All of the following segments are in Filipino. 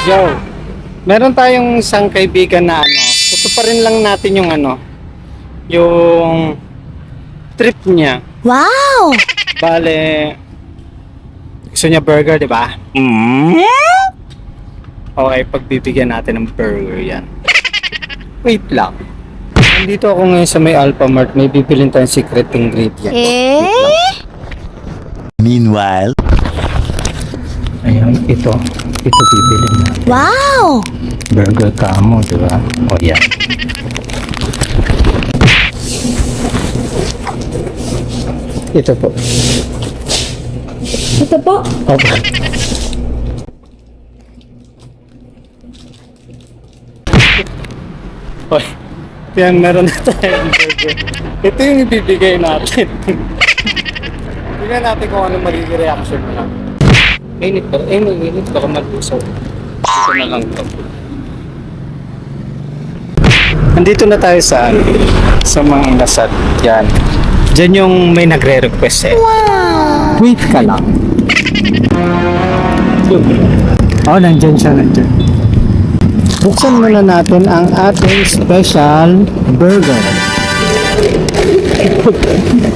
Yo, meron tayong isang kaibigan na gusto pa rin lang natin yung yung trip niya. Wow! Bale, gusto niya burger, di ba? Okay, pagbibigyan natin ng burger yan. Wait lang. Nandito ako ngayon sa may Alphamart, may bibilin tayong secret ingredient. Meanwhile, Ayan, ito bibilin natin. Wow! Burger kamo, di ba? O yan. Ito po. Ito po. Okay. Oy, yan, meron na tayong burger. Ito yung ibibigay natin. Tingnan natin kung ano magiging reaction nila. Mainit pa. Mainit. Baka mag-usaw. Dito na lang to. Nandito na tayo sa mga inasal. Yan. Diyan yung may nagre-request eh. Wow! Wait ka lang. Oh, nandyan siya, nandyan. Buksan muna natin ang ating special burger.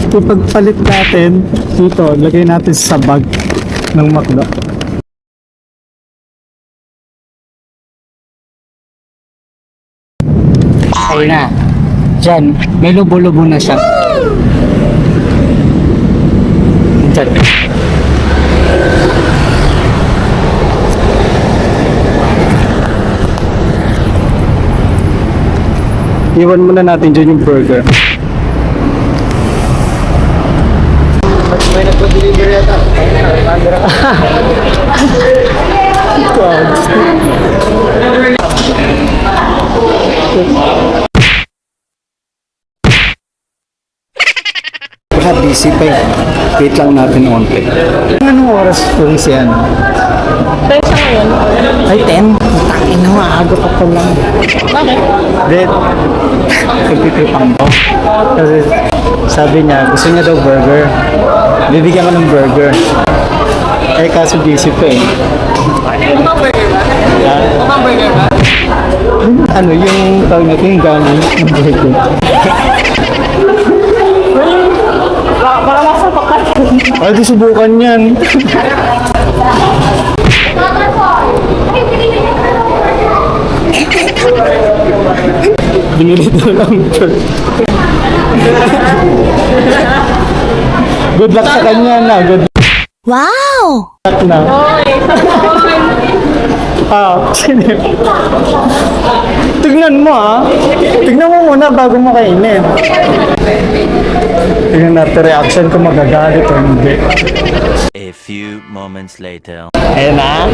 Ipagpalit natin dito, lagay natin sa bag ng McDo. Ayun na. Diyan, may lubo-lubo na siya. Diyan. Iwan muna natin dyan yung burger. May nagpa-deliver yata. Baka busy pa eh. Wait lang natin onte. Anong oras po si ano? Ay, 10? Tangin na, maaga pa pa lang. Bakit? Then, nagtitipang ko. Kasi sabi niya, gusto niya daw burger. Bibigyan ko ng burger. Eh, kaso busy pa eh. Mukhang burger ba? Mukhang burger ba? Ano, yung tawag natin, yung gano'n ng burger. Baka masapakan. Ay, di subukan yan. Binili daw lang burger. Good luck sa kanya na. Good Wow! luck na. Sino? Tignan mo Tignan mo muna bago mo kainin. Tignan natin reaction kung magagalit o hindi. a few moments later. Ayun na.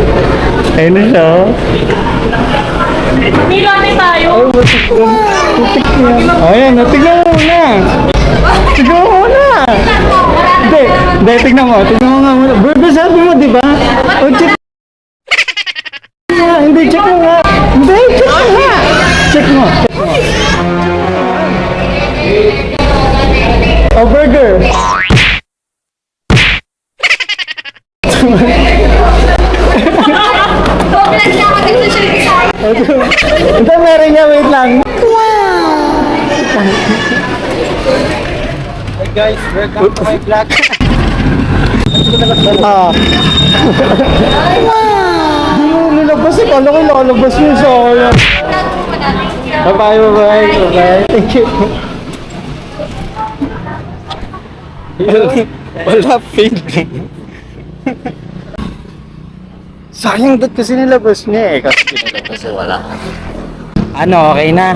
Ayun na siya. Milani tayo! Ayan, tignan mo muna. Tignan mo muna. Hindi, tignan mo nga muna. Burger sabi mo, di ba? O, check mo. Hindi, check mo nga. Hindi, check mo nga. Check mo. O, burger. Ito, meron niya, wait lang. Hey guys, welcome to my vlog. Hindi mo nilabas eh. Kala ko lalabas mo sa akin. Bye-bye. Thank you. Wala fail. Sayang dat kasi nilabas niya eh. Kasi nilabas wala. Ano, okay na?